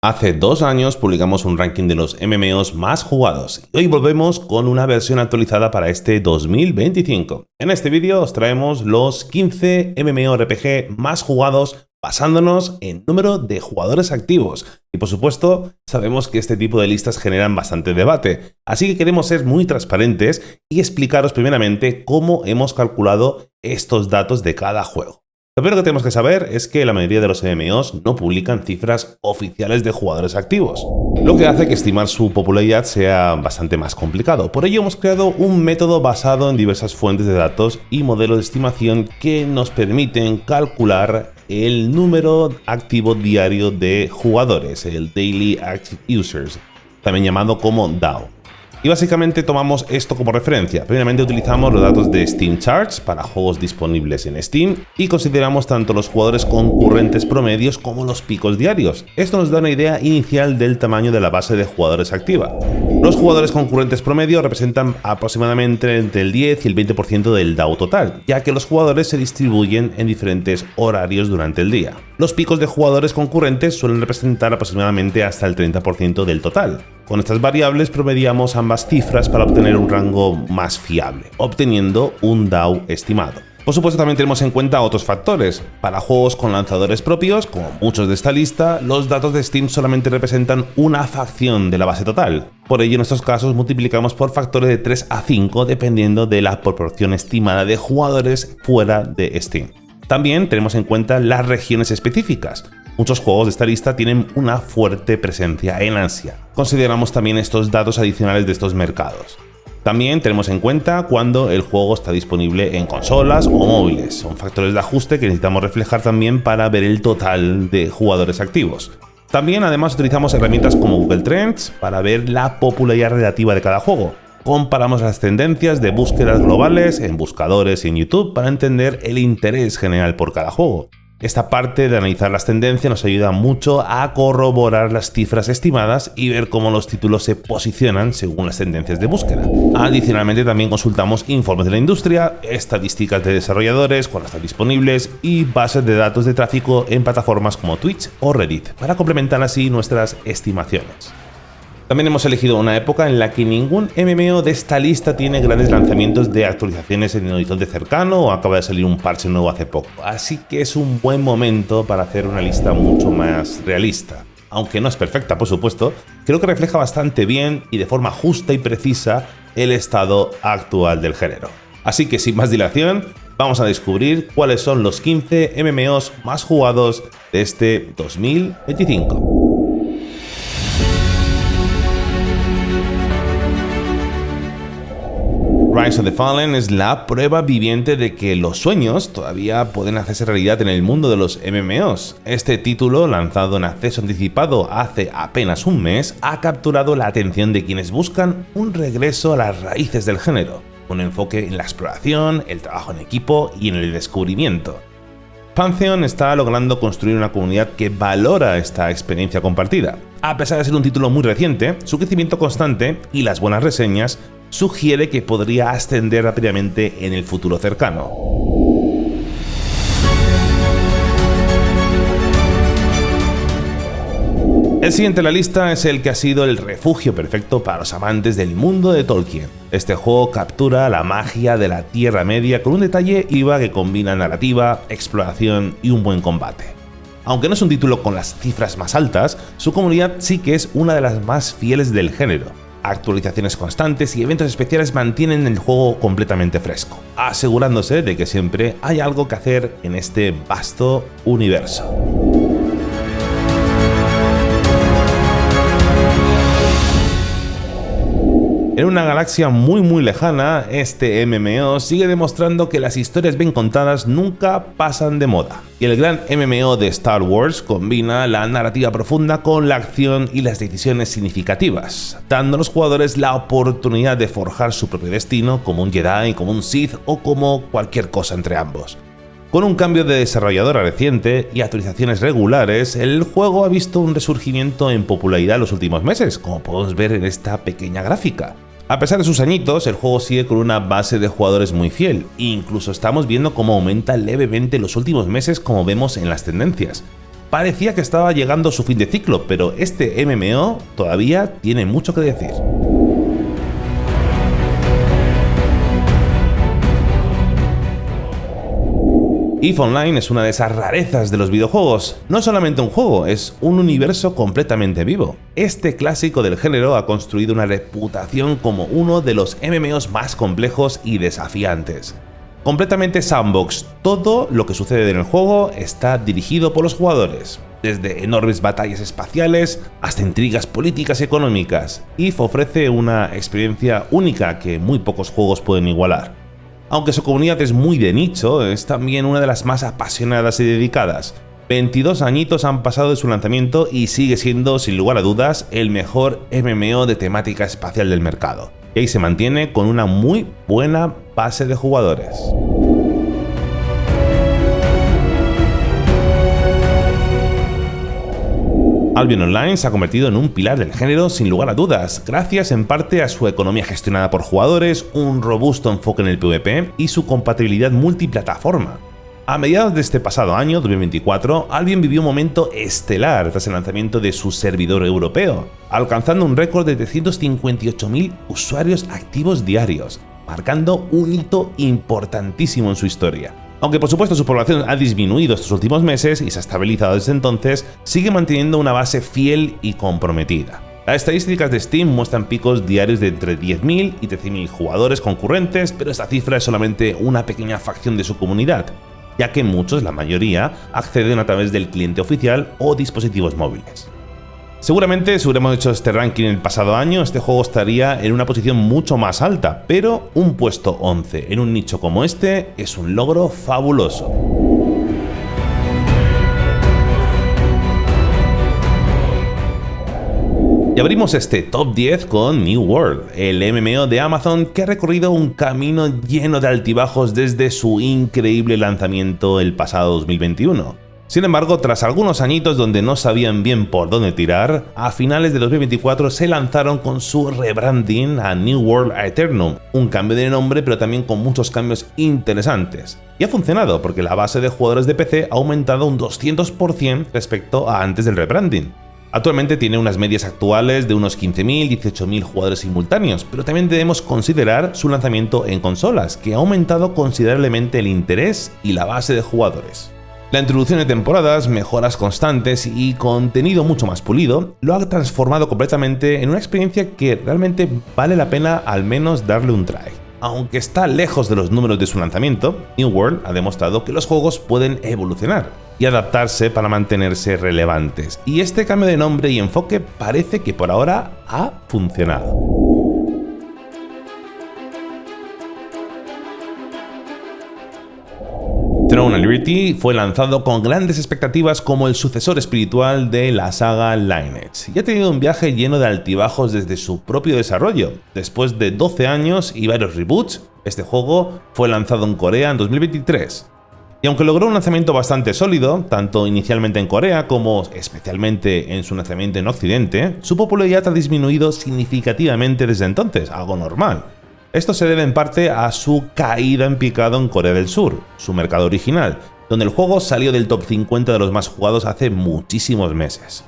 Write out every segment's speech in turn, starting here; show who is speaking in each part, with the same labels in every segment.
Speaker 1: Hace 2 años publicamos un ranking de los MMOs más jugados y hoy volvemos con una versión actualizada para este 2025. En este vídeo os traemos los 15 MMORPG más jugados basándonos en número de jugadores activos. Y por supuesto, sabemos que este tipo de listas generan bastante debate, así que queremos ser muy transparentes y explicaros primeramente cómo hemos calculado estos datos de cada juego. Lo primero que tenemos que saber es que la mayoría de los MMOs no publican cifras oficiales de jugadores activos, lo que hace que estimar su popularidad sea bastante más complicado. Por ello hemos creado un método basado en diversas fuentes de datos y modelos de estimación que nos permiten calcular el número activo diario de jugadores, el Daily Active Users, también llamado como DAU. Y básicamente tomamos esto como referencia. Primeramente utilizamos los datos de Steam Charts para juegos disponibles en Steam y consideramos tanto los jugadores concurrentes promedios como los picos diarios. Esto nos da una idea inicial del tamaño de la base de jugadores activa. Los jugadores concurrentes promedio representan aproximadamente entre el 10 y el 20% del DAU total, ya que los jugadores se distribuyen en diferentes horarios durante el día. Los picos de jugadores concurrentes suelen representar aproximadamente hasta el 30% del total. Con estas variables promediamos ambas cifras para obtener un rango más fiable, obteniendo un DAU estimado. Por supuesto, también tenemos en cuenta otros factores. Para juegos con lanzadores propios, como muchos de esta lista, los datos de Steam solamente representan una fracción de la base total. Por ello, en estos casos multiplicamos por factores de 3 a 5 dependiendo de la proporción estimada de jugadores fuera de Steam. También tenemos en cuenta las regiones específicas. Muchos juegos de esta lista tienen una fuerte presencia en Asia. Consideramos también estos datos adicionales de estos mercados. También tenemos en cuenta cuando el juego está disponible en consolas o móviles. Son factores de ajuste que necesitamos reflejar también para ver el total de jugadores activos. También además utilizamos herramientas como Google Trends para ver la popularidad relativa de cada juego. Comparamos las tendencias de búsquedas globales en buscadores y en YouTube para entender el interés general por cada juego. Esta parte de analizar las tendencias nos ayuda mucho a corroborar las cifras estimadas y ver cómo los títulos se posicionan según las tendencias de búsqueda. Adicionalmente también consultamos informes de la industria, estadísticas de desarrolladores cuando están disponibles y bases de datos de tráfico en plataformas como Twitch o Reddit para complementar así nuestras estimaciones. También hemos elegido una época en la que ningún MMO de esta lista tiene grandes lanzamientos de actualizaciones en el horizonte cercano o acaba de salir un parche nuevo hace poco, así que es un buen momento para hacer una lista mucho más realista. Aunque no es perfecta, por supuesto, creo que refleja bastante bien y de forma justa y precisa el estado actual del género. Así que sin más dilación, vamos a descubrir cuáles son los 15 MMOs más jugados de este 2025. Rise of the Fallen es la prueba viviente de que los sueños todavía pueden hacerse realidad en el mundo de los MMOs. Este título, lanzado en acceso anticipado hace apenas un mes, ha capturado la atención de quienes buscan un regreso a las raíces del género, un enfoque en la exploración, el trabajo en equipo y en el descubrimiento. Pantheon está logrando construir una comunidad que valora esta experiencia compartida. A pesar de ser un título muy reciente, su crecimiento constante y las buenas reseñas sugiere que podría ascender rápidamente en el futuro cercano. El siguiente en la lista es el que ha sido el refugio perfecto para los amantes del mundo de Tolkien. Este juego captura la magia de la Tierra Media con un detalle IVA que combina narrativa, exploración y un buen combate. Aunque no es un título con las cifras más altas, su comunidad sí que es una de las más fieles del género. Actualizaciones constantes y eventos especiales mantienen el juego completamente fresco, asegurándose de que siempre hay algo que hacer en este vasto universo. En una galaxia muy lejana, este MMO sigue demostrando que las historias bien contadas nunca pasan de moda. Y el gran MMO de Star Wars combina la narrativa profunda con la acción y las decisiones significativas, dando a los jugadores la oportunidad de forjar su propio destino como un Jedi, como un Sith o como cualquier cosa entre ambos. Con un cambio de desarrolladora reciente y actualizaciones regulares, el juego ha visto un resurgimiento en popularidad en los últimos meses, como podemos ver en esta pequeña gráfica. A pesar de sus añitos, el juego sigue con una base de jugadores muy fiel, e incluso estamos viendo cómo aumenta levemente en los últimos meses como vemos en las tendencias. parecía que estaba llegando a su fin de ciclo, pero este MMO todavía tiene mucho que decir. EVE Online es una de esas rarezas de los videojuegos. No es solamente un juego, es un universo completamente vivo. Este clásico del género ha construido una reputación como uno de los MMOs más complejos y desafiantes. Completamente sandbox, todo lo que sucede en el juego está dirigido por los jugadores. Desde enormes batallas espaciales hasta intrigas políticas y económicas, EVE ofrece una experiencia única que muy pocos juegos pueden igualar. Aunque su comunidad es muy de nicho, es también una de las más apasionadas y dedicadas. 22 añitos han pasado de su lanzamiento y sigue siendo, sin lugar a dudas, el mejor MMO de temática espacial del mercado. Y ahí se mantiene con una muy buena base de jugadores. Albion Online se ha convertido en un pilar del género sin lugar a dudas, gracias en parte a su economía gestionada por jugadores, un robusto enfoque en el PvP y su compatibilidad multiplataforma. A mediados de este pasado año, 2024, Albion vivió un momento estelar tras el lanzamiento de su servidor europeo, alcanzando un récord de 358.000 usuarios activos diarios, marcando un hito importantísimo en su historia. Aunque por supuesto su población ha disminuido estos últimos meses y se ha estabilizado desde entonces, sigue manteniendo una base fiel y comprometida. Las estadísticas de Steam muestran picos diarios de entre 10.000 y 13.000 jugadores concurrentes, pero esta cifra es solamente una pequeña facción de su comunidad, ya que muchos, la mayoría, acceden a través del cliente oficial o dispositivos móviles. Seguramente, si hubiéramos hecho este ranking el pasado año, este juego estaría en una posición mucho más alta, pero un puesto 11 en un nicho como este es un logro fabuloso. Y abrimos este top 10 con New World, el MMO de Amazon que ha recorrido un camino lleno de altibajos desde su increíble lanzamiento el pasado 2021. Sin embargo, tras algunos añitos donde no sabían bien por dónde tirar, a finales de 2024 se lanzaron con su rebranding a New World Aeternum, un cambio de nombre pero también con muchos cambios interesantes. Y ha funcionado porque la base de jugadores de PC ha aumentado un 200% respecto a antes del rebranding. Actualmente tiene unas medias actuales de unos 15.000, 18.000 jugadores simultáneos, pero también debemos considerar su lanzamiento en consolas, que ha aumentado considerablemente el interés y la base de jugadores. La introducción de temporadas, mejoras constantes y contenido mucho más pulido lo ha transformado completamente en una experiencia que realmente vale la pena al menos darle un try. Aunque está lejos de los números de su lanzamiento, New World ha demostrado que los juegos pueden evolucionar y adaptarse para mantenerse relevantes, y este cambio de nombre y enfoque parece que por ahora ha funcionado. Throne and Liberty fue lanzado con grandes expectativas como el sucesor espiritual de la saga Lineage, y ha tenido un viaje lleno de altibajos desde su propio desarrollo. Después de 12 años y varios reboots, este juego fue lanzado en Corea en 2023. Y aunque logró un lanzamiento bastante sólido, tanto inicialmente en Corea como especialmente en su lanzamiento en Occidente, su popularidad ha disminuido significativamente desde entonces, algo normal. Esto se debe en parte a su caída en picado en Corea del Sur, su mercado original, donde el juego salió del top 50 de los más jugados hace muchísimos meses.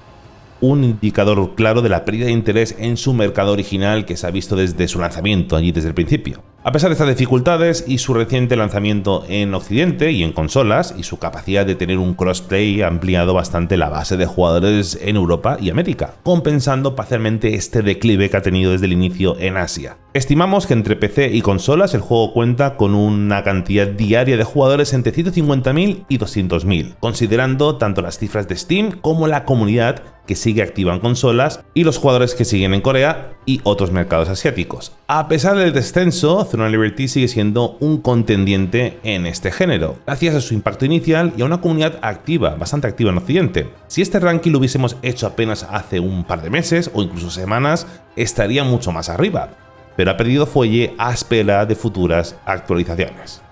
Speaker 1: Un indicador claro de la pérdida de interés en su mercado original que se ha visto desde su lanzamiento allí desde el principio. A pesar de estas dificultades y su reciente lanzamiento en Occidente y en consolas, y su capacidad de tener un crossplay ha ampliado bastante la base de jugadores en Europa y América, compensando parcialmente este declive que ha tenido desde el inicio en Asia. Estimamos que entre PC y consolas el juego cuenta con una cantidad diaria de jugadores entre 150.000 y 200.000, considerando tanto las cifras de Steam como la comunidad que sigue activa en consolas y los jugadores que siguen en Corea y otros mercados asiáticos. A pesar del descenso, Throne and Liberty sigue siendo un contendiente en este género, gracias a su impacto inicial y a una comunidad activa, bastante activa en Occidente. Si este ranking lo hubiésemos hecho apenas hace un par de meses o incluso semanas, estaría mucho más arriba, pero ha perdido fuelle a espera de futuras actualizaciones.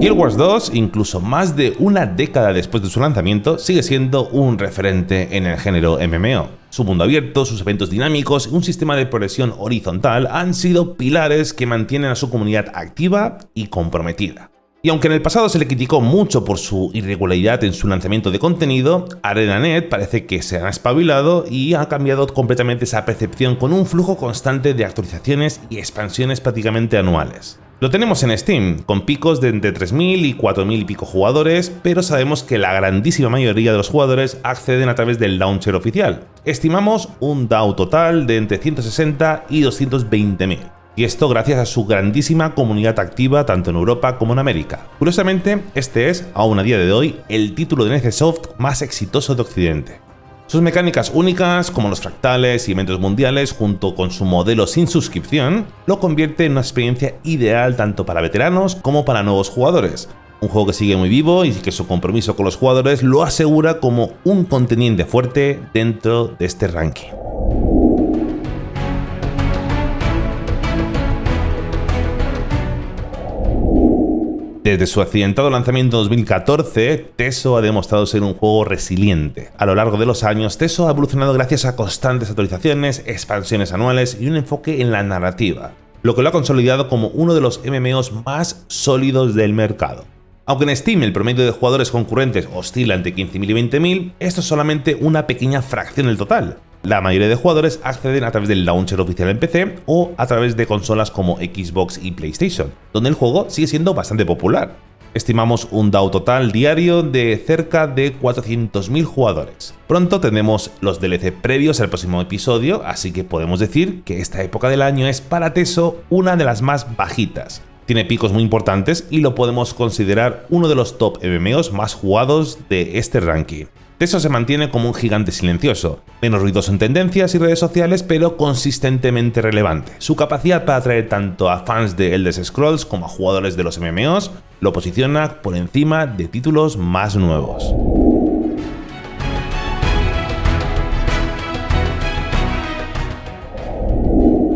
Speaker 1: Guild Wars 2, incluso más de una década después de su lanzamiento, sigue siendo un referente en el género MMO. Su mundo abierto, sus eventos dinámicos y un sistema de progresión horizontal han sido pilares que mantienen a su comunidad activa y comprometida. Y aunque en el pasado se le criticó mucho por su irregularidad en su lanzamiento de contenido, ArenaNet parece que se ha espabilado y ha cambiado completamente esa percepción con un flujo constante de actualizaciones y expansiones prácticamente anuales. Lo tenemos en Steam, con picos de entre 3.000 y 4.000 y pico jugadores, pero sabemos que la grandísima mayoría de los jugadores acceden a través del launcher oficial. Estimamos un DAU total de entre 160 y 220.000. Y esto gracias a su grandísima comunidad activa tanto en Europa como en América. Curiosamente, este es, aún a día de hoy, el título de NCSoft más exitoso de Occidente. Sus mecánicas únicas, como los fractales y eventos mundiales, junto con su modelo sin suscripción, lo convierte en una experiencia ideal tanto para veteranos como para nuevos jugadores. Un juego que sigue muy vivo y que su compromiso con los jugadores lo asegura como un contendiente fuerte dentro de este ranking. Desde su accidentado lanzamiento en 2014, TESO ha demostrado ser un juego resiliente. A lo largo de los años, TESO ha evolucionado gracias a constantes actualizaciones, expansiones anuales y un enfoque en la narrativa, lo que lo ha consolidado como uno de los MMOs más sólidos del mercado. Aunque en Steam el promedio de jugadores concurrentes oscila entre 15.000 y 20.000, esto es solamente una pequeña fracción del total. La mayoría de jugadores acceden a través del launcher oficial en PC o a través de consolas como Xbox y PlayStation, donde el juego sigue siendo bastante popular. Estimamos un DAU total diario de cerca de 400.000 jugadores. Pronto tendremos los DLC previos al próximo episodio, así que podemos decir que esta época del año es para TESO una de las más bajitas. Tiene picos muy importantes y lo podemos considerar uno de los top MMOs más jugados de este ranking. TESO se mantiene como un gigante silencioso, menos ruidoso en tendencias y redes sociales, pero consistentemente relevante. Su capacidad para atraer tanto a fans de Elder Scrolls como a jugadores de los MMOs lo posiciona por encima de títulos más nuevos.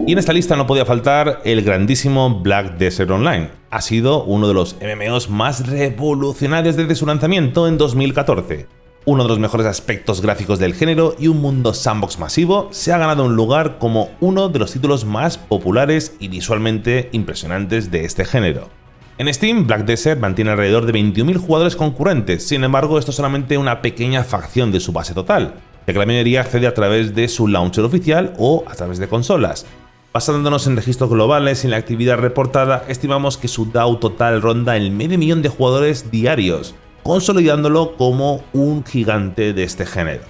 Speaker 1: Y en esta lista no podía faltar el grandísimo Black Desert Online. Ha sido uno de los MMOs más revolucionarios desde su lanzamiento en 2014. Uno de los mejores aspectos gráficos del género y un mundo sandbox masivo, se ha ganado un lugar como uno de los títulos más populares y visualmente impresionantes de este género. En Steam, Black Desert mantiene alrededor de 21.000 jugadores concurrentes, sin embargo esto es solamente una pequeña facción de su base total, ya que la mayoría accede a través de su launcher oficial o a través de consolas. Basándonos en registros globales y en la actividad reportada, estimamos que su DAU total ronda el medio millón de jugadores diarios, consolidándolo como un gigante de este género.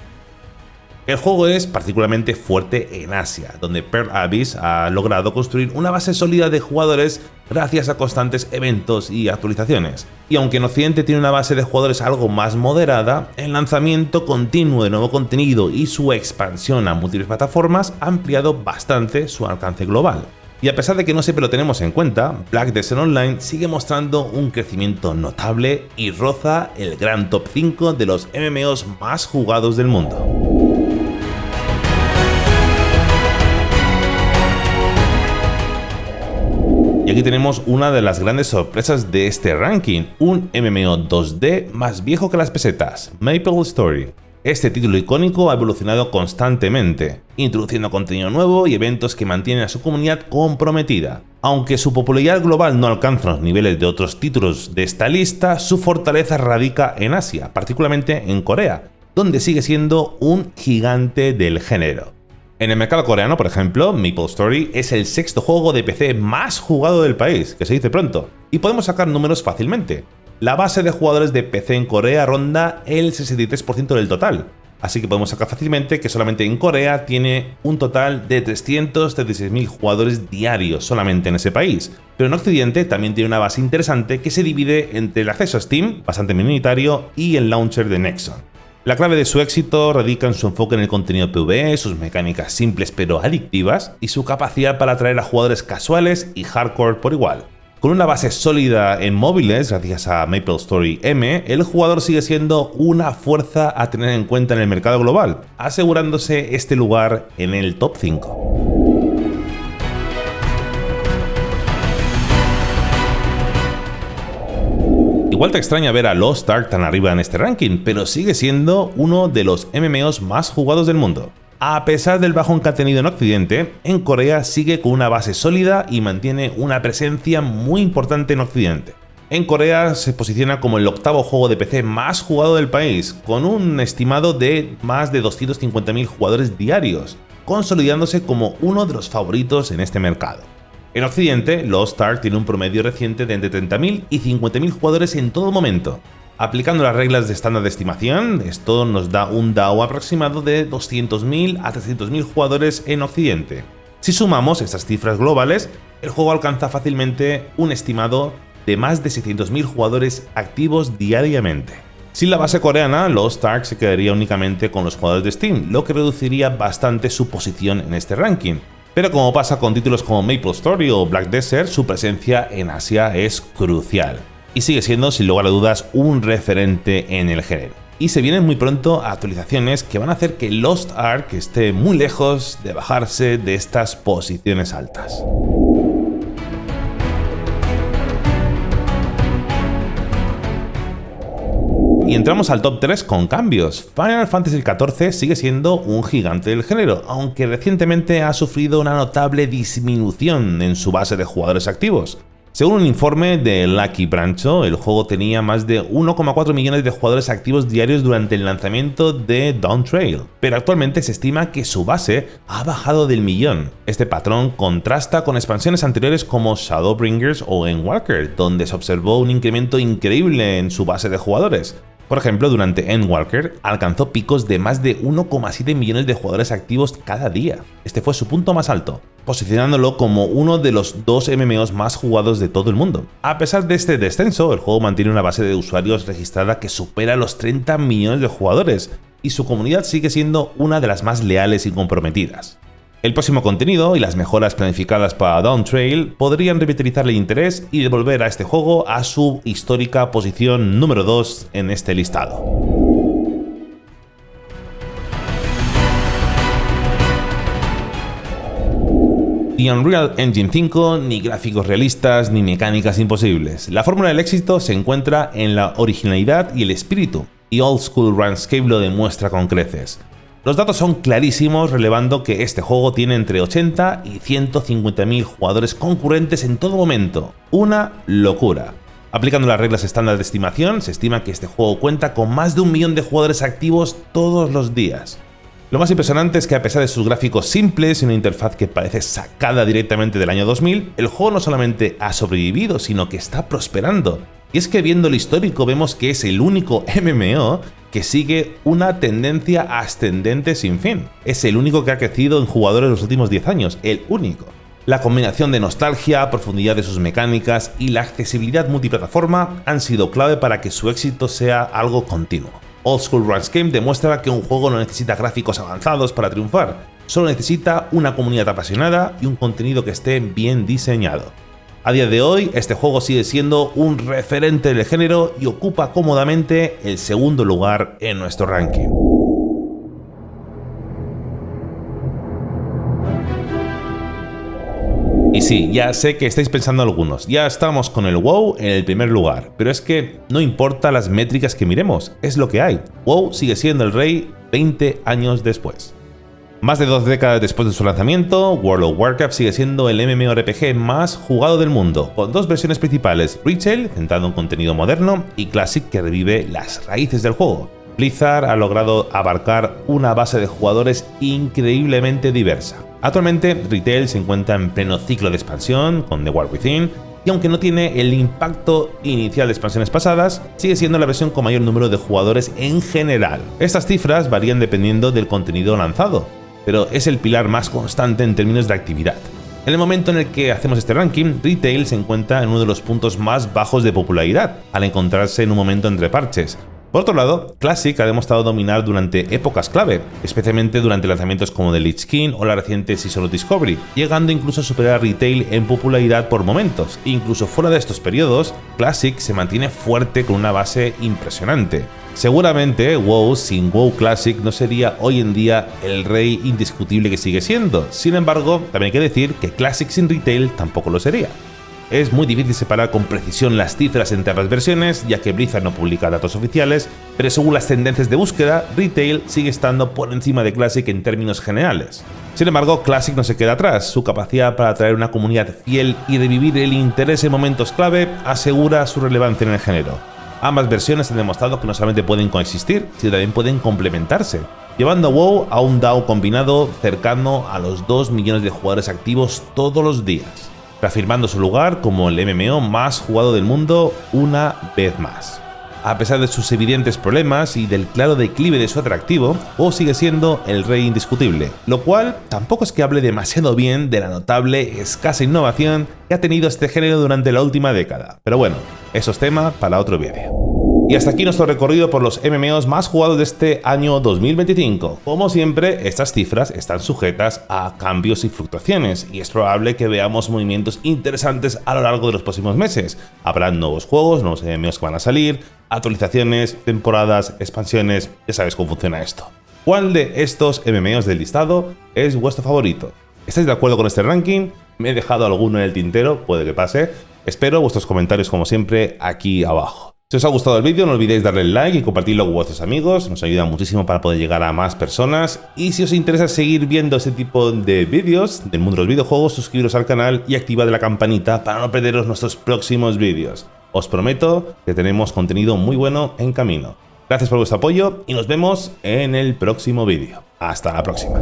Speaker 1: El juego es particularmente fuerte en Asia, donde Pearl Abyss ha logrado construir una base sólida de jugadores gracias a constantes eventos y actualizaciones. Y aunque en Occidente tiene una base de jugadores algo más moderada, el lanzamiento continuo de nuevo contenido y su expansión a múltiples plataformas ha ampliado bastante su alcance global. Y a pesar de que no siempre lo tenemos en cuenta, Black Desert Online sigue mostrando un crecimiento notable y roza el gran top 5 de los MMOs más jugados del mundo. Y aquí tenemos una de las grandes sorpresas de este ranking, un MMO 2D más viejo que las pesetas, Maple Story. Este título icónico ha evolucionado constantemente, introduciendo contenido nuevo y eventos que mantienen a su comunidad comprometida. Aunque su popularidad global no alcanza los niveles de otros títulos de esta lista, su fortaleza radica en Asia, particularmente en Corea, donde sigue siendo un gigante del género. En el mercado coreano, por ejemplo, Maple Story es el sexto juego de PC más jugado del país, que se dice pronto, y podemos sacar números fácilmente. La base de jugadores de PC en Corea ronda el 63% del total, así que podemos sacar fácilmente que solamente en Corea tiene un total de 336.000 jugadores diarios solamente en ese país. Pero en Occidente también tiene una base interesante que se divide entre el acceso a Steam, bastante minoritario, y el launcher de Nexon. La clave de su éxito radica en su enfoque en el contenido PvE, sus mecánicas simples pero adictivas y su capacidad para atraer a jugadores casuales y hardcore por igual. Con una base sólida en móviles, gracias a Maple Story M, el jugador sigue siendo una fuerza a tener en cuenta en el mercado global, asegurándose este lugar en el top 5. Igual te extraña ver a Lost Ark tan arriba en este ranking, pero sigue siendo uno de los MMOs más jugados del mundo. A pesar del bajón que ha tenido en Occidente, en Corea sigue con una base sólida y mantiene una presencia muy importante en Occidente. En Corea se posiciona como el octavo juego de PC más jugado del país, con un estimado de más de 250.000 jugadores diarios, consolidándose como uno de los favoritos en este mercado. En Occidente, Lost Ark tiene un promedio reciente de entre 30.000 y 50.000 jugadores en todo momento. Aplicando las reglas de estándar de estimación, esto nos da un DAU aproximado de 200.000 a 300.000 jugadores en Occidente. Si sumamos estas cifras globales, el juego alcanza fácilmente un estimado de más de 600.000 jugadores activos diariamente. Sin la base coreana, Lost Ark se quedaría únicamente con los jugadores de Steam, lo que reduciría bastante su posición en este ranking. Pero como pasa con títulos como MapleStory o Black Desert, su presencia en Asia es crucial. Y sigue siendo, sin lugar a dudas, un referente en el género. Y se vienen muy pronto actualizaciones que van a hacer que Lost Ark esté muy lejos de bajarse de estas posiciones altas. Y entramos al top 3 con cambios. Final Fantasy XIV sigue siendo un gigante del género, aunque recientemente ha sufrido una notable disminución en su base de jugadores activos. Según un informe de Lucky Brancho, el juego tenía más de 1,4 millones de jugadores activos diarios durante el lanzamiento de Dawn Trail, pero actualmente se estima que su base ha bajado del millón. Este patrón contrasta con expansiones anteriores como Shadowbringers o Endwalker, donde se observó un incremento increíble en su base de jugadores. Por ejemplo, durante Endwalker alcanzó picos de más de 1,7 millones de jugadores activos cada día. Este fue su punto más alto, posicionándolo como uno de los dos MMOs más jugados de todo el mundo. A pesar de este descenso, el juego mantiene una base de usuarios registrada que supera los 30 millones de jugadores, y su comunidad sigue siendo una de las más leales y comprometidas. El próximo contenido y las mejoras planificadas para Dawn Trail podrían revitalizar el interés y devolver a este juego a su histórica posición número 2 en este listado. Ni Unreal Engine 5, ni gráficos realistas, ni mecánicas imposibles. La fórmula del éxito se encuentra en la originalidad y el espíritu, y Old School RuneScape lo demuestra con creces. Los datos son clarísimos, relevando que este juego tiene entre 80 y 150.000 jugadores concurrentes en todo momento. Una locura. Aplicando las reglas estándar de estimación, se estima que este juego cuenta con más de 1 millón de jugadores activos todos los días. Lo más impresionante es que a pesar de sus gráficos simples y una interfaz que parece sacada directamente del año 2000, el juego no solamente ha sobrevivido, sino que está prosperando. Y es que viendo el histórico vemos que es el único MMO que sigue una tendencia ascendente sin fin. Es el único que ha crecido en jugadores en los últimos 10 años, el único. La combinación de nostalgia, profundidad de sus mecánicas y la accesibilidad multiplataforma han sido clave para que su éxito sea algo continuo. Old School RuneScape demuestra que un juego no necesita gráficos avanzados para triunfar, solo necesita una comunidad apasionada y un contenido que esté bien diseñado. A día de hoy, este juego sigue siendo un referente del género y ocupa cómodamente el segundo lugar en nuestro ranking. Y sí, ya sé que estáis pensando algunos, ya estamos con el WoW en el primer lugar, pero es que no importa las métricas que miremos, es lo que hay. WoW sigue siendo el rey 20 años después. Más de 2 décadas después de su lanzamiento, World of Warcraft sigue siendo el MMORPG más jugado del mundo, con 2 versiones principales, Retail, centrado en contenido moderno, y Classic, que revive las raíces del juego. Blizzard ha logrado abarcar una base de jugadores increíblemente diversa. Actualmente, Retail se encuentra en pleno ciclo de expansión, con The War Within, y aunque no tiene el impacto inicial de expansiones pasadas, sigue siendo la versión con mayor número de jugadores en general. Estas cifras varían dependiendo del contenido lanzado, pero es el pilar más constante en términos de actividad. En el momento en el que hacemos este ranking, Retail se encuentra en uno de los puntos más bajos de popularidad, al encontrarse en un momento entre parches. Por otro lado, Classic ha demostrado dominar durante épocas clave, especialmente durante lanzamientos como The Lich King o la reciente Season of Discovery, llegando incluso a superar a Retail en popularidad por momentos. Incluso fuera de estos periodos, Classic se mantiene fuerte con una base impresionante. Seguramente WoW sin WoW Classic no sería hoy en día el rey indiscutible que sigue siendo. Sin embargo, también hay que decir que Classic sin Retail tampoco lo sería. Es muy difícil separar con precisión las cifras entre ambas versiones, ya que Blizzard no publica datos oficiales, pero según las tendencias de búsqueda, Retail sigue estando por encima de Classic en términos generales. Sin embargo, Classic no se queda atrás. Su capacidad para atraer una comunidad fiel y revivir el interés en momentos clave asegura su relevancia en el género. Ambas versiones han demostrado que no solamente pueden coexistir, sino también pueden complementarse, llevando a WoW a un DAO combinado cercano a los 2 millones de jugadores activos todos los días, reafirmando su lugar como el MMO más jugado del mundo una vez más. A pesar de sus evidentes problemas y del claro declive de su atractivo, WoW sigue siendo el rey indiscutible, lo cual tampoco es que hable demasiado bien de la notable escasa innovación que ha tenido este género durante la última década. Pero bueno, eso es tema para otro vídeo. Y hasta aquí nuestro recorrido por los MMOs más jugados de este año 2025. Como siempre, estas cifras están sujetas a cambios y fluctuaciones, y es probable que veamos movimientos interesantes a lo largo de los próximos meses. Habrá nuevos juegos, nuevos MMOs que van a salir, actualizaciones, temporadas, expansiones, ya sabes cómo funciona esto. ¿Cuál de estos MMOs del listado es vuestro favorito? ¿Estáis de acuerdo con este ranking? ¿Me he dejado alguno en el tintero? Puede que pase. Espero vuestros comentarios como siempre aquí abajo. Si os ha gustado el vídeo, no olvidéis darle like y compartirlo con vuestros amigos, nos ayuda muchísimo para poder llegar a más personas. Y si os interesa seguir viendo este tipo de vídeos del mundo de los videojuegos, suscribiros al canal y activad la campanita para no perderos nuestros próximos vídeos. Os prometo que tenemos contenido muy bueno en camino. Gracias por vuestro apoyo y nos vemos en el próximo vídeo. Hasta la próxima.